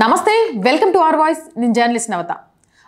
నమస్తే welcome to our voice నేను journalist నవత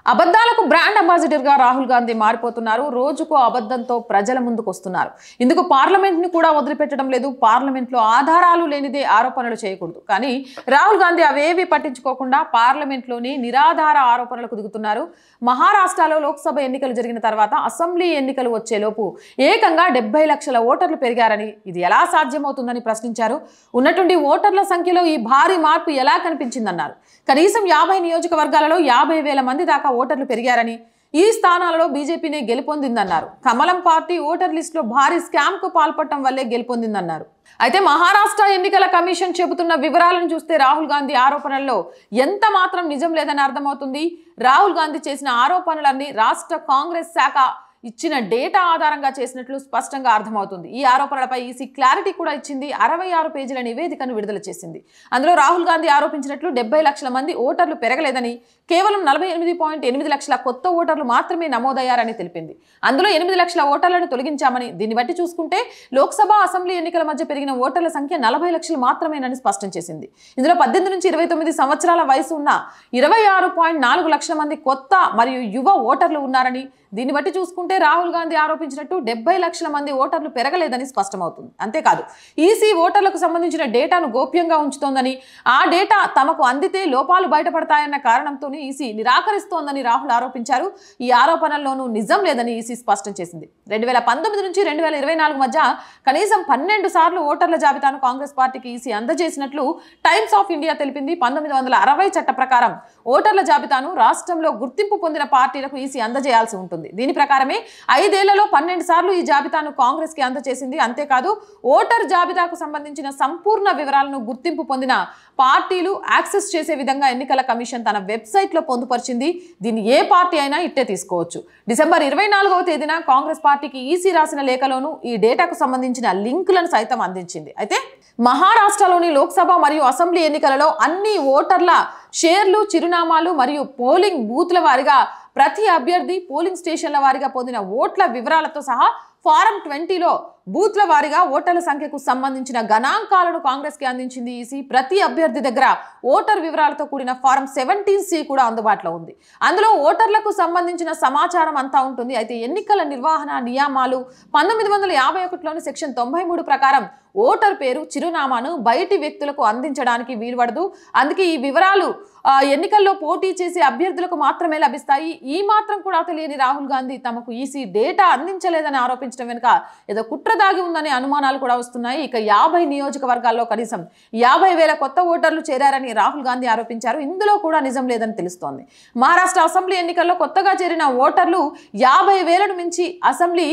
అబద్ధాలకు brand ambassador గా రాహుల్ గాంధీ మారిపోతున్నారు రోజుకో అబద్ధంతో ప్రజల ముందుకు వస్తున్నారు ఇందుకు పార్లమెంట్ ని కూడా వదిలిపెట్టడం లేదు పార్లమెంట్ లో ఆధారాలు లేనిదే ఆరోపణలు చేయకూడదు కానీ రాహుల్ గాంధీ అవేవి పట్టించుకోకుండా పార్లమెంట్ లోని నిరాధార ఆరోపణలకు దిగుతున్నారు మహారాష్ట్రలో లోక్సభ ఎన్నికలు జరిగిన తర్వాత అసెంబ్లీ ఎన్నికలు వచ్చేలోపు ఏకంగా 70 లక్షల ఓటర్లు పెరిగారని ఇది ఎలా సాధ్యమవుతుందని ప్రశ్నించారు ఉన్నటువంటి ఓటర్ల సంఖ్యలో ఈ భారీ మార్పు ఎలా కనిపించిందన్నారు కనీసం 50 నియోజకవర్గాలలో 50,000 మంది దాకా ఓటర్లు పెరిగారని ఈ స్థానాలలో బీజేపీనే గెలుపొందిందన్నారు కమలం పార్టీ ఓటర్ లిస్టులో భారీ స్కామ్ కు పాల్పడటం వల్లే గెలుపొందిందన్నారు అయితే మహారాష్ట్ర ఎన్నికల కమిషన్ చెబుతున్న వివరాలను చూస్తే రాహుల్ గాంధీ ఆరోపణల్లో ఎంత మాత్రం నిజం లేదని అర్థమవుతుంది రాహుల్ గాంధీ చేసిన ఆరోపణలన్నీ రాష్ట్ర కాంగ్రెస్ శాఖ ఇచ్చిన డేటా ఆధారంగా చేసినట్లు స్పష్టంగా అర్థమవుతుంది ఈ ఆరోపణలపై ఈసీ క్లారిటీ కూడా ఇచ్చింది 66 పేజీల నివేదికను విడుదల చేసింది అందులో రాహుల్ గాంధీ ఆరోపించినట్లు 70 లక్షల మంది ఓటర్లు పెరగలేదని కేవలం 48.8 లక్షల కొత్త ఓటర్లు మాత్రమే నమోదయ్యారని తెలిపింది అందులో 8 లక్షల ఓటర్లను తొలగించామని దీన్ని బట్టి చూసుకుంటే లోక్సభ అసెంబ్లీ ఎన్నికల మధ్య పెరిగిన ఓటర్ల సంఖ్య 40 లక్షలు మాత్రమేనని స్పష్టం చేసింది ఇందులో 18 నుంచి 29 సంవత్సరాల వయసు ఉన్న 26.4 లక్షల మంది కొత్త మరియు యువ ఓటర్లు ఉన్నారని దీన్ని బట్టి చూసుకుంటే రాహుల్ గాంధీ ఆరోపించినట్టు 70 లక్షల మంది ఓటర్లు పెరగలేదని స్పష్టమవుతుంది అంతేకాదు ఈసీ ఓటర్లకు సంబంధించిన డేటాను గోప్యంగా ఉంచుతోందని ఆ డేటా తమకు అందితే లోపాలు బయటపడతాయన్న కారణంతోనే ఈసీ నిరాకరిస్తోందని రాహుల్ ఆరోపించారు ఈ ఆరోపణల్లోనూ నిజం లేదని ఈసీ స్పష్టం చేసింది 2019 నుంచి 2024 మధ్య కనీసం 12 సార్లు ఓటర్ల జాబితాను కాంగ్రెస్ పార్టీకి ఈసీ అందజేసినట్లు టైమ్స్ ఆఫ్ ఇండియా తెలిపింది 1960 చట్ట ప్రకారం ఓటర్ల జాబితాను రాష్ట్రంలో గుర్తింపు పొందిన పార్టీలకు ఈసీ అందజేయాల్సి ఉంటుంది దీని ప్రకారమే 5 ఏళ్లలో 12 సార్లు ఈ జాబితాను కాంగ్రెస్ కి అందజేసింది అంతేకాదు ఓటర్ జాబితాకు సంబంధించిన సంపూర్ణ వివరాలను గుర్తింపు పొందిన పార్టీలు యాక్సెస్ చేసే విధంగా ఎన్నికల కమిషన్ తన వెబ్సైట్ లో పొందుపరిచింది దీన్ని ఏ పార్టీ అయినా ఇట్టే తీసుకోవచ్చు డిసెంబర్ 24వ తేదీన కాంగ్రెస్ పార్టీకి ఈసీ రాసిన లేఖలోనూ ఈ డేటాకు సంబంధించిన లింకులను సైతం అందించింది అయితే మహారాష్ట్రలోని లోక్సభ మరియు అసెంబ్లీ ఎన్నికలలో అన్ని ఓటర్ల షేర్లు చిరునామాలు మరియు పోలింగ్ బూత్ల వారీగా ప్రతి అభ్యర్థి పోలింగ్ స్టేషన్ల వారీగా పొందిన ఓట్ల వివరాలతో సహా ఫారం 20లో బూత్ల వారీగా ఓటర్ల సంఖ్యకు సంబంధించిన గణాంకాలను కాంగ్రెస్ కి అందించింది ఈసీ ప్రతి అభ్యర్థి దగ్గర ఓటర్ వివరాలతో కూడిన ఫారం 17C కూడా అందుబాటులో ఉంది అందులో ఓటర్లకు సంబంధించిన సమాచారం అంతా ఉంటుంది అయితే ఎన్నికల నిర్వహణ నియమాలు 1951లోని సెక్షన్ 93 ప్రకారం ఓటర్ పేరు చిరునామాను బయటి వ్యక్తులకు అందించడానికి వీలుపడదు అందుకే ఈ వివరాలు ఎన్నికల్లో పోటీ చేసే అభ్యర్థులకు మాత్రమే లభిస్తాయి ఈ మాత్రం కూడా తెలియని రాహుల్ గాంధీ తమకు ఈసీ డేటా అందించలేదని ఆరోపించడం వెనుక ఏదో కుట్ర దాగి ఉందనే అనుమానాలు కూడా వస్తున్నాయి ఇక 50 నియోజకవర్గాల్లో కనీసం 50,000 కొత్త ఓటర్లు చేరారని రాహుల్ గాంధీ ఆరోపించారు ఇందులో కూడా నిజం లేదని తెలుస్తోంది మహారాష్ట్ర అసెంబ్లీ ఎన్నికల్లో కొత్తగా చేరిన ఓటర్లు 50,000ను మించి అసెంబ్లీ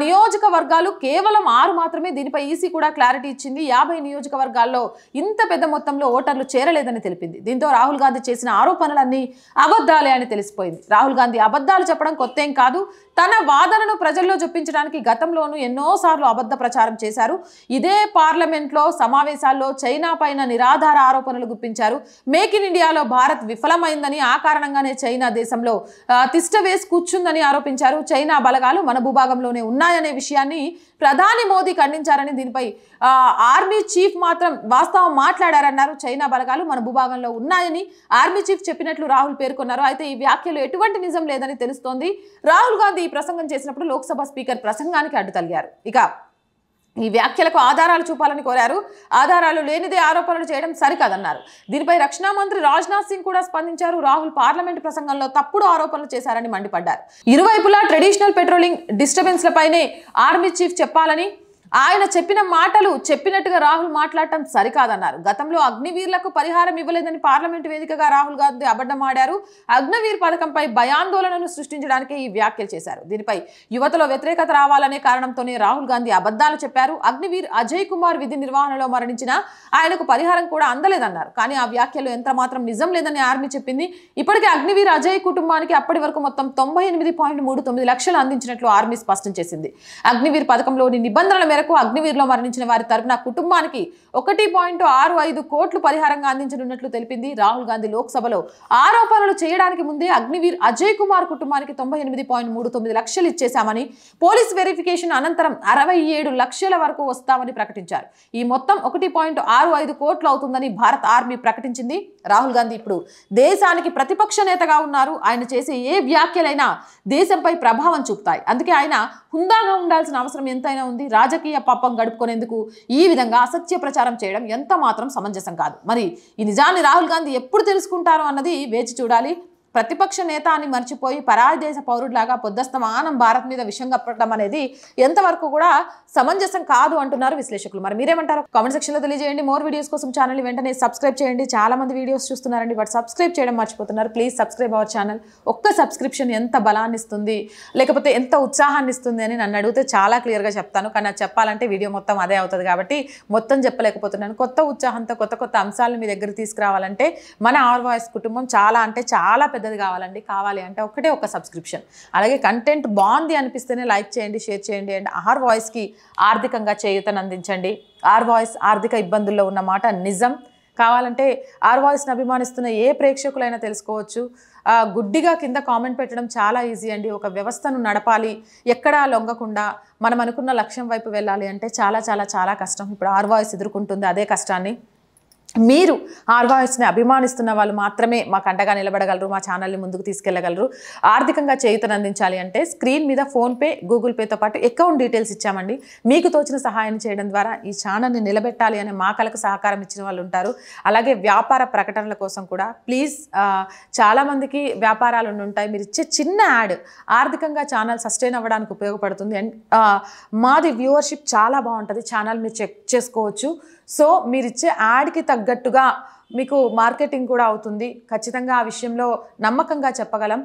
నియోజకవర్గాలు కేవలం 6 మాత్రమే దీనిపై ఈసీ కూడా క్లారిటీ ఇచ్చింది 50 నియోజకవర్గాల్లో ఇంత పెద్ద మొత్తంలో ఓటర్లు చేరలేదని తెలిపింది దీంతో రాహుల్ గాంధీ చేసిన ఆరోపణలన్నీ అబద్ధాలే అని తెలిసిపోయింది రాహుల్ గాంధీ అబద్ధాలు చెప్పడం కొత్తేం కాదు తన వాదనను ప్రజల్లో చొప్పించడానికి గతంలోనూ ఎన్నోసార్లు అబద్ధ ప్రచారం చేశారు ఇదే పార్లమెంట్లో సమావేశాల్లో చైనా పైన నిరాధార ఆరోపణలు గుప్పించారు మేక్ ఇన్ ఇండియాలో భారత్ విఫలమైందని ఆ కారణంగానే చైనా దేశంలో తిష్ట వేసి కూర్చుందని ఆరోపించారు చైనా బలగాలు మన భూభాగంలోనే ఉన్నాయనే విషయాన్ని ప్రధాని మోదీ ఖండించారని దీనిపై ఆర్మీ చీఫ్ మాత్రం వాస్తవం మాట్లాడారన్నారు చైనా బలగాలు మన భూభాగంలో ఉన్నాయని ఆర్మీ చీఫ్ చెప్పినట్లు రాహుల్ పేర్కొన్నారు అయితే ఈ వ్యాఖ్యలు ఎటువంటి నిజం లేదని తెలుస్తోంది రాహుల్ గాంధీ ఈ ప్రసంగం చేసినప్పుడు లోక్సభ స్పీకర్ ప్రసంగానికి అడ్డు తగిలారు ఇక ఈ వ్యాఖ్యలకు ఆధారాలు చూపాలని కోరారు ఆధారాలు లేనిదే ఆరోపణలు చేయడం సరికాదన్నారు దీనిపై రక్షణ మంత్రి రాజ్నాథ్ సింగ్ కూడా స్పందించారు రాహుల్ పార్లమెంట్ ప్రసంగంలో తప్పుడు ఆరోపణలు చేశారని మండిపడ్డారు ఇరువైపులా ట్రెడిషనల్ పెట్రోలింగ్ డిస్టర్బెన్స్లపైనే ఆర్మీ చీఫ్ చెప్పాలని ఆయన చెప్పిన మాటలు చెప్పినట్టుగా రాహుల్ మాట్లాడటం సరికాదన్నారు గతంలో అగ్నివీర్లకు పరిహారం ఇవ్వలేదని పార్లమెంట్ వేదికగా రాహుల్ గాంధీ అబద్ధమాడారు అగ్నివీర్ పథకంపై భయాందోళనను సృష్టించడానికి ఈ వ్యాఖ్యలు చేశారు దీనిపై యువతలో వ్యతిరేకత రావాలనే కారణంతోనే రాహుల్ గాంధీ అబద్ధాలు చెప్పారు అగ్నివీర్ అజయ్ కుమార్ విధి నిర్వహణలో మరణించిన ఆయనకు పరిహారం కూడా అందలేదన్నారు కానీ ఆ వ్యాఖ్యలు ఎంత మాత్రం నిజం లేదని ఆర్మీ చెప్పింది ఇప్పటికే అగ్నివీర్ అజయ్ కుటుంబానికి అప్పటి వరకు మొత్తం 98.39 లక్షలు అందించినట్లు ఆర్మీ స్పష్టం చేసింది అగ్నివీర్ పథకంలోని నిబంధనల మేరకు అగ్నివీర్లో మరణించిన వారి తరపున కుటుంబానికి 1.65 కోట్లు పరిహారంగా అందించనున్నట్లు తెలిపింది. రాహుల్ గాంధీ లోక్సభలో ఆరోపణలు చేయడానికి ముందే అగ్నివీర్ అజయ్ కుమార్ కుటుంబానికి 98.39 లక్షలు ఇచ్చేశామని, పోలీస్ వెరిఫికేషన్ అనంతరం 67 లక్షల వరకు వస్తామని ప్రకటించారు. ఈ మొత్తం 1.65 కోట్లు అవుతుందని భారత ఆర్మీ ప్రకటించింది. రాహుల్ గాంధీ ఇప్పుడు దేశానికి ప్రతిపక్ష నేతగా ఉన్నారు. ఆయన చేసే ఏ వ్యాఖ్యలైనా దేశంపై ప్రభావం చూపుతాయి. అందుకే ఆయన హుందాగా ఉండాల్సిన అవసరం ఎంతైనా ఉంది. రాజకీయ పాపం గడుపుకునేందుకు ఈ విధంగా అసత్య ప్రచారం చేయడం ఎంత మాత్రం సమంజసం కాదు. మరి ఈ నిజాన్ని రాహుల్ గాంధీ ఎప్పుడు తెలుసుకుంటారో అన్నది వేచి చూడాలి. ప్రతిపక్ష నేత అని మర్చిపోయి పరాయి దేశ పౌరుడిలాగా పొద్దస్తమానం భారత్ మీద విషం కప్పడం అనేది ఎంతవరకు కూడా సమంజసం కాదు అంటున్నారు విశ్లేషకులు. మరి మీరేమంటారు? కామెంట్ సెక్షన్లో తెలియజేయండి. మోర్ వీడియోస్ కోసం ఛానల్ వెంటనే సబ్స్క్రైబ్ చేయండి. చాలా మంది వీడియోస్ చూస్తున్నారండి, బట్ సబ్స్క్రైబ్ చేయడం మర్చిపోతున్నారు. Please subscribe our channel. ఒక్క సబ్స్క్రిప్షన్ ఎంత బలాన్ని ఇస్తుంది, లేకపోతే ఎంత ఉత్సాహాన్ని ఇస్తుంది అని నన్ను అడిగితే చాలా క్లియర్గా చెప్తాను. కానీ అది చెప్పాలంటే వీడియో మొత్తం అదే అవుతుంది కాబట్టి మొత్తం చెప్పలేకపోతున్నాను. కొత్త ఉత్సాహంతో కొత్త కొత్త అంశాలను మీ దగ్గర తీసుకురావాలంటే మన ఆర్ వాయిస్ కుటుంబం చాలా అంటే చాలా పెద్దది కావాలి అంటే ఒకటే ఒక సబ్స్క్రిప్షన్. అలాగే కంటెంట్ బాగుంది అనిపిస్తేనే లైక్ చేయండి, షేర్ చేయండి. అండ్ ఆర్ వాయిస్కి ఆర్థికంగా చేయూతను అందించండి. ఆర్ వాయిస్ ఆర్థిక ఇబ్బందుల్లో ఉన్న మాట నిజం. కావాలంటే ఆర్ వాయిస్ని అభిమానిస్తున్న ఏ ప్రేక్షకులైనా తెలుసుకోవచ్చు. గుడ్డిగా కింద కామెంట్ పెట్టడం చాలా ఈజీ అండి. ఒక వ్యవస్థను నడపాలి, ఎక్కడా లొంగకుండా మనం అనుకున్న లక్ష్యం వైపు వెళ్ళాలి అంటే చాలా చాలా చాలా కష్టం. ఇప్పుడు ఆర్ వాయిస్ ఎదుర్కొంటుంది అదే కష్టాన్ని. మీరు ఆర్ వాయిస్ని అభిమానిస్తున్న వాళ్ళు మాత్రమే మాకు అండగా నిలబడగలరు, మా ఛానల్ని ముందుకు తీసుకెళ్లగలరు. ఆర్థికంగా చేయూతను అందించాలి అంటే స్క్రీన్ మీద ఫోన్పే, గూగుల్ పేతో పాటు అకౌంట్ డీటెయిల్స్ ఇచ్చామండి. మీకు తోచిన సహాయం చేయడం ద్వారా ఈ ఛానల్ని నిలబెట్టాలి అనే మా కలకు సహకారం ఇచ్చిన వాళ్ళు ఉంటారు. అలాగే వ్యాపార ప్రకటనల కోసం కూడా ప్లీజ్, చాలామందికి వ్యాపారాలు ఉంటాయి. మీరు ఇచ్చే చిన్న యాడ్ ఆర్థికంగా ఛానల్ సస్టైన్ అవ్వడానికి ఉపయోగపడుతుంది. అండ్ మాది వ్యూవర్షిప్ చాలా బాగుంటుంది, ఛానల్ మీరు చెక్ చేసుకోవచ్చు. సో మీరు ఇచ్చే యాడ్కి తగ్గట్టుగా మీకు మార్కెటింగ్ కూడా అవుతుంది. ఖచ్చితంగా ఆ విషయంలో నమ్మకంగా చెప్పగలం.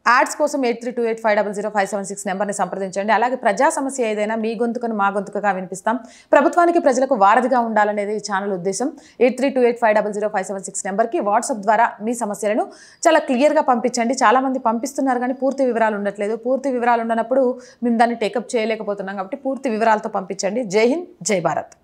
యాడ్స్ కోసం 8328500576 నెంబర్ని సంప్రదించండి. అలాగే ప్రజా సమస్య ఏదైనా మీ గొంతుకను మా గొంతుకగా వినిపిస్తాం. ప్రభుత్వానికి ప్రజలకు వారధిగా ఉండాలనేది ఈ ఛానల్ ఉద్దేశం. 8328500576 నెంబర్కి వాట్సాప్ ద్వారా మీ సమస్యలను చాలా క్లియర్గా పంపించండి. చాలామంది పంపిస్తున్నారు కానీ పూర్తి వివరాలు ఉండట్లేదు. పూర్తి వివరాలు ఉండనప్పుడు మేము దాన్ని టేకప్ చేయలేకపోతున్నాం కాబట్టి పూర్తి వివరాలతో పంపించండి. జై హింద్, జై భారత్.